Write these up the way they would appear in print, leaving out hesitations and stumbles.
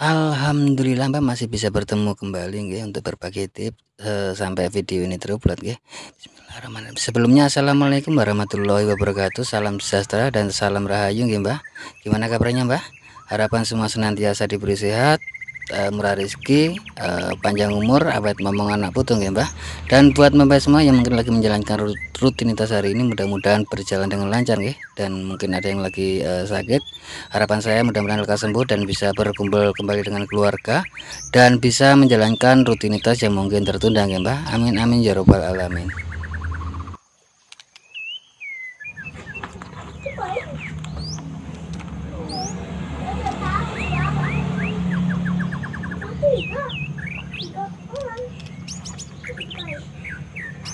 Alhamdulillah Mbak masih bisa bertemu kembali nggih untuk berbagi tips, sampai video ini terupload nggih. Bismillahirrahmanirrahim. Sebelumnya assalamualaikum warahmatullahi wabarakatuh, salam sejahtera dan salam rahayu nggih Mbah. Gimana kabarnya Mbah? Harapan semua senantiasa diberi sehat, murah rezeki, panjang umur, awet momong anak putu nggih Mbah. Dan buat Mbah semua yang mungkin lagi menjalankan rutinitas hari ini, mudah-mudahan berjalan dengan lancar nggih. Dan mungkin ada yang lagi sakit, harapan saya mudah-mudahan lekas sembuh dan bisa berkumpul kembali dengan keluarga dan bisa menjalankan rutinitas yang mungkin tertunda nggih Mbah. Amin amin ya robbal alamin.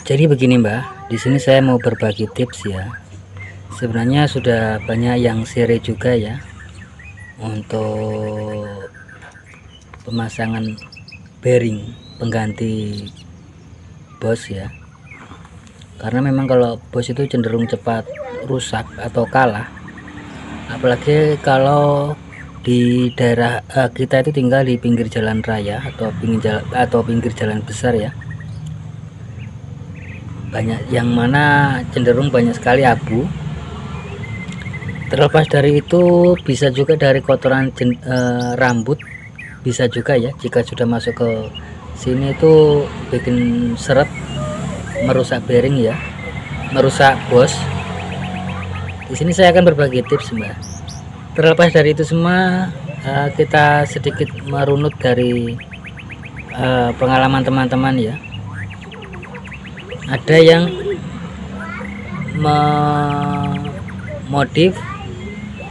Jadi begini Mbak, di sini saya mau berbagi tips ya. Sebenarnya sudah banyak yang share juga ya untuk pemasangan bearing pengganti bos ya. Karena memang kalau bos itu cenderung cepat rusak atau kalah. Apalagi kalau di daerah kita itu tinggal di pinggir jalan raya atau pinggir jalan besar ya. Banyak yang mana cenderung banyak sekali abu. Terlepas dari itu bisa juga dari kotoran rambut, bisa juga ya jika sudah masuk ke sini itu bikin seret, merusak bearing ya, merusak bos. Di sini saya akan berbagi tips Mbak. Terlepas dari itu semua, kita sedikit merunut dari pengalaman teman-teman ya. Ada yang memodif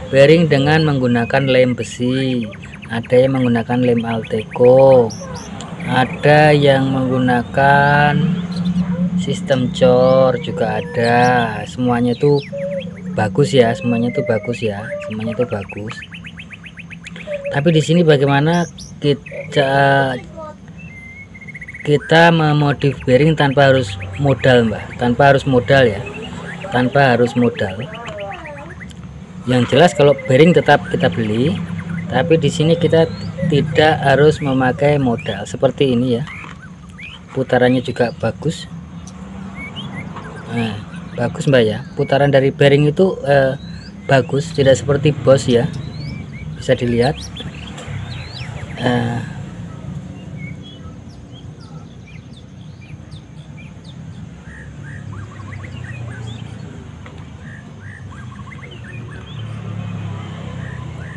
bearing dengan menggunakan lem besi, ada yang menggunakan lem Alteco, ada yang menggunakan sistem cor juga ada. Semuanya itu bagus ya, semuanya itu bagus. Tapi di sini bagaimana kita memodif bearing tanpa harus modal Mbak, tanpa harus modal. Yang jelas kalau bearing tetap kita beli, tapi di sini kita tidak harus memakai modal seperti ini ya. Putarannya juga bagus. Nah, bagus Mbak ya, putaran dari bearing itu bagus, tidak seperti bos ya, bisa dilihat.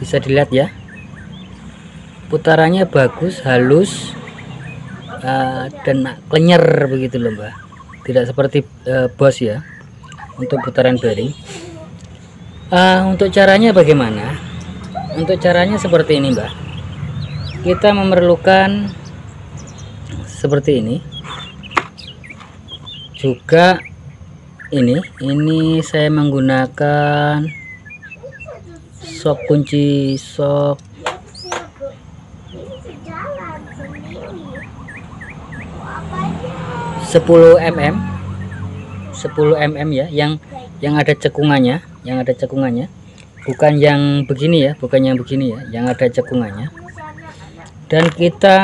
Bisa dilihat ya, putarannya bagus, halus, dan klenyer begitu loh Mbak, tidak seperti bos ya untuk putaran bearing. Untuk caranya bagaimana? Untuk caranya seperti ini Mbak, kita memerlukan seperti ini juga. Ini saya menggunakan sok kunci sok 10 mm ya, yang ada cekungannya, bukan yang begini ya, yang ada cekungannya. Dan kita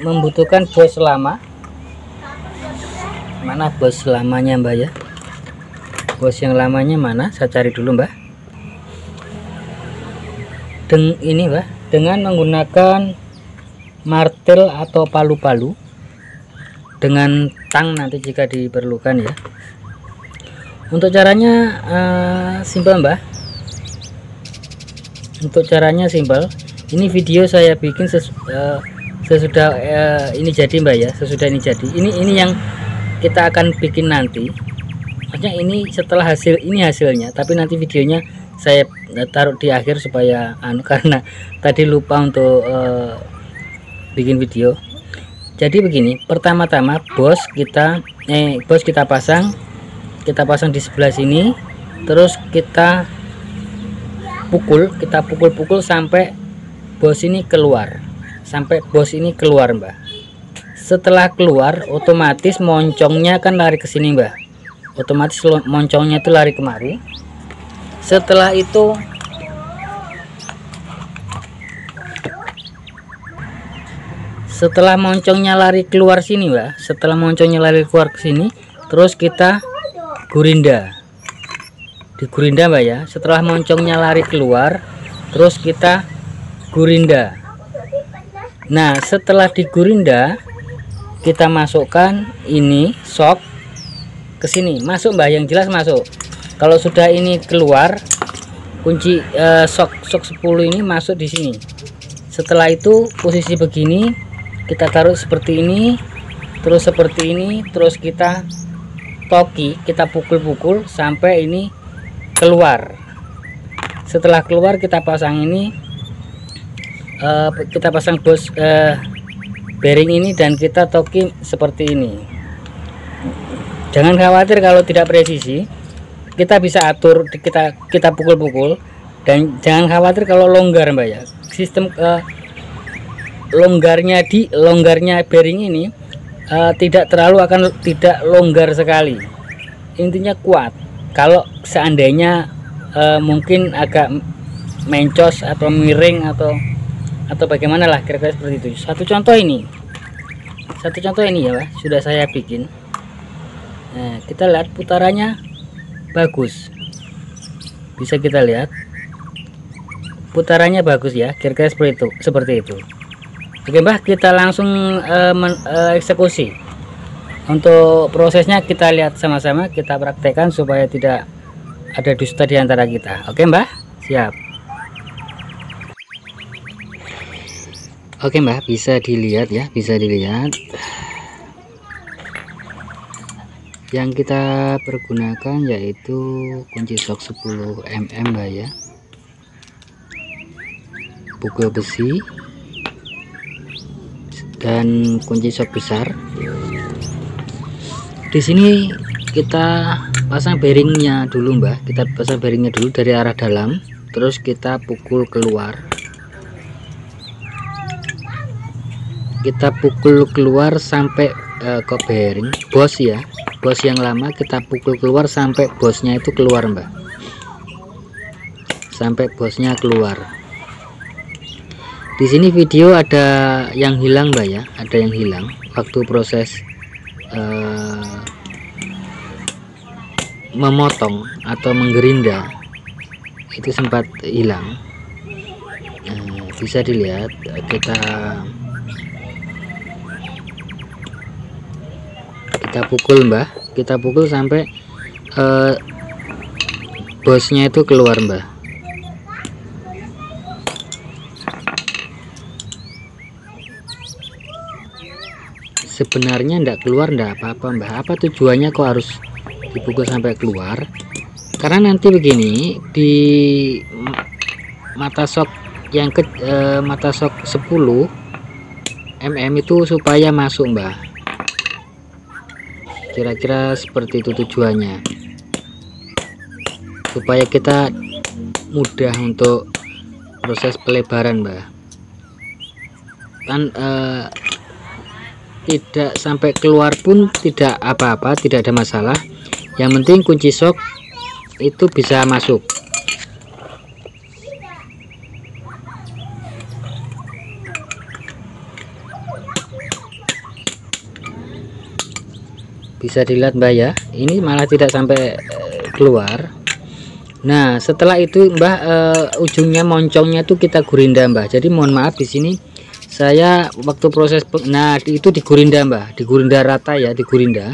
membutuhkan bos lama. Mana bos lamanya Mbak ya? Bos yang lamanya mana? Saya cari dulu Mbak. Ini Mbak, dengan menggunakan martil atau palu-palu dengan tang nanti jika diperlukan ya. Untuk caranya simpel Mbak. Ini video saya bikin sesudah ini jadi Mbak ya, Ini yang kita akan bikin nanti. Maksudnya ini setelah hasilnya, tapi nanti videonya saya taruh di akhir supaya karena tadi lupa untuk bikin video. Jadi begini, pertama-tama bos kita pasang di sebelah sini, terus kita pukul sampai bos ini keluar, Mbak. Setelah keluar, otomatis moncongnya kan lari ke sini Mbak, otomatis moncongnya itu lari kemari. Setelah itu setelah moncongnya lari keluar sini Mbak, setelah moncongnya lari keluar ke sini, terus kita gurinda, digurinda Mbak ya. Setelah moncongnya lari keluar, terus kita gurinda. Nah setelah digurinda, kita masukkan ini sok ke sini, masuk Mbak, yang jelas masuk. Kalau sudah ini keluar, kunci sok 10 ini masuk di sini. Setelah itu posisi begini, kita taruh seperti ini, terus seperti ini, terus kita toki, kita pukul-pukul sampai ini keluar. Setelah keluar kita pasang ini, kita pasang bearing ini dan kita toki seperti ini. Jangan khawatir kalau tidak presisi, kita bisa atur, kita pukul-pukul, dan jangan khawatir kalau longgar Mbak ya. Sistem longgarnya bearing ini tidak longgar sekali, intinya kuat. Kalau seandainya mungkin agak mencos atau miring atau bagaimana lah, kira-kira seperti itu. Satu contoh ini ya Pak, sudah saya bikin. Nah kita lihat putarannya bagus, bisa kita lihat putarannya bagus ya, kira-kira seperti itu. Oke Mbak, kita langsung eksekusi. Untuk prosesnya kita lihat sama-sama, kita praktekkan supaya tidak ada dusta di antara kita. Oke Mbak, siap. Oke Mbak, bisa dilihat ya, bisa dilihat. Yang kita pergunakan yaitu kunci sok 10 mm Mbak ya, pukul besi dan kunci sok besar. Di sini kita pasang bearingnya dulu Mbak, kita pasang bearingnya dulu dari arah dalam, terus kita pukul keluar. Kita pukul keluar sampai ke bearing bos ya, bos yang lama kita pukul keluar sampai bosnya itu keluar Mbak, sampai bosnya keluar. Di sini video ada yang hilang Mbak ya, ada yang hilang waktu proses memotong atau menggerinda, itu sempat hilang. Bisa dilihat, kita pukul Mbak, kita pukul sampai bosnya itu keluar Mbak. Sebenarnya ndak keluar ndak apa-apa Mbak, apa tujuannya kok harus dipukul sampai keluar? Karena nanti begini, di mata sok yang mata sok 10 mm itu supaya masuk Mbak, kira-kira seperti itu tujuannya, supaya kita mudah untuk proses pelebaran Mbak. Kan tidak sampai keluar pun tidak apa-apa, tidak ada masalah, yang penting kunci sok itu bisa masuk. Bisa dilihat Mbak ya, ini malah tidak sampai keluar. Nah setelah itu Mbak, ujungnya moncongnya itu kita gurinda Mbak. Jadi mohon maaf di sini saya waktu proses nah itu digurinda Mbak, digurinda rata ya, digurinda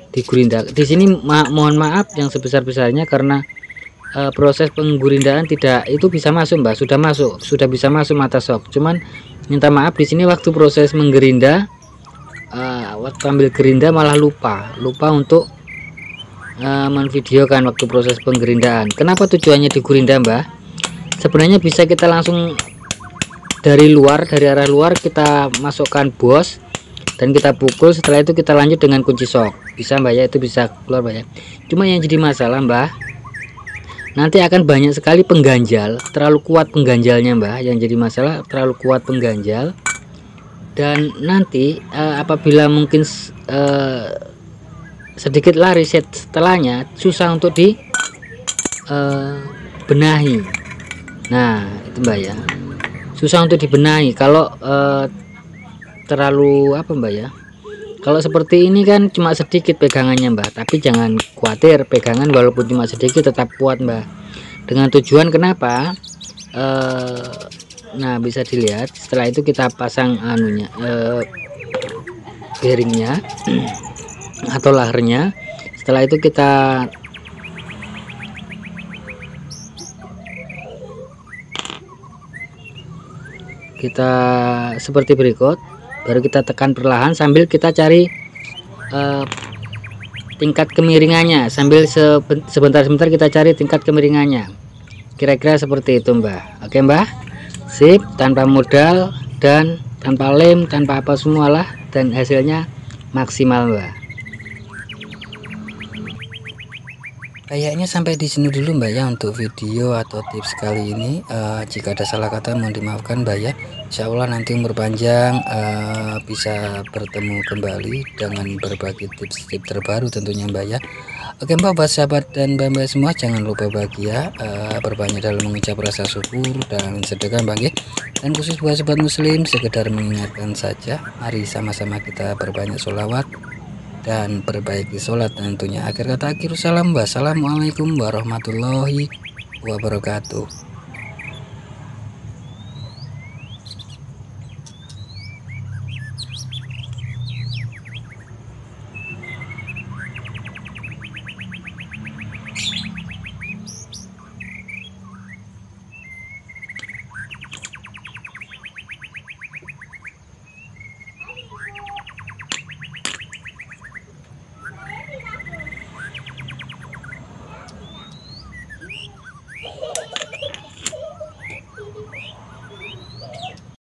di sini. Mohon maaf yang sebesar-besarnya karena proses penggurindaan tidak itu bisa masuk Mbak, sudah bisa masuk mata sok, cuman minta maaf di sini waktu proses menggerinda, waktu ambil gerinda malah lupa untuk menvideokan waktu proses penggerindaan. Kenapa tujuannya digurinda Mbak? Sebenarnya bisa kita langsung dari arah luar kita masukkan bos dan kita pukul, setelah itu kita lanjut dengan kunci sok, bisa Mbak ya, itu bisa keluar Mbak ya. Cuma yang jadi masalah Mbak, nanti akan banyak sekali pengganjal, terlalu kuat pengganjalnya Mbak, yang jadi masalah terlalu kuat pengganjal. Dan nanti apabila mungkin sedikit lari setelahnya susah untuk dibenahi. Nah itu Mbak ya, susah untuk dibenahi kalau terlalu apa Mbak ya, kalau seperti ini kan cuma sedikit pegangannya Mbak, tapi jangan khawatir, pegangan walaupun cuma sedikit tetap kuat Mbak. Dengan tujuan kenapa? Nah bisa dilihat setelah itu kita pasang anunya, bearingnya atau lahernya. Setelah itu kita seperti berikut, baru kita tekan perlahan sambil kita cari tingkat kemiringannya, sambil sebentar-sebentar kita cari tingkat kemiringannya, kira-kira seperti itu Mbak. Oke Mbak, sip, tanpa modal dan tanpa lem, tanpa apa semualah, dan hasilnya maksimal Mbak. Kayaknya sampai di sini dulu Mbak ya untuk video atau tips kali ini. Jika ada salah kata mohon dimaafkan Mbak ya. Insya Allah nanti umur panjang, bisa bertemu kembali dengan berbagi tips-tips terbaru tentunya Mbak ya. Oke Mbak, buat sahabat dan Mbak semua, jangan lupa bahagia, berbanyak dalam mengucap rasa syukur dan sedekah Mbak ya. Dan khusus buat sahabat muslim, sekedar mengingatkan saja, mari sama-sama kita berbanyak sholawat dan perbaiki sholat tentunya. Akhir kata akhir salam, wassalamualaikum warahmatullahi wabarakatuh.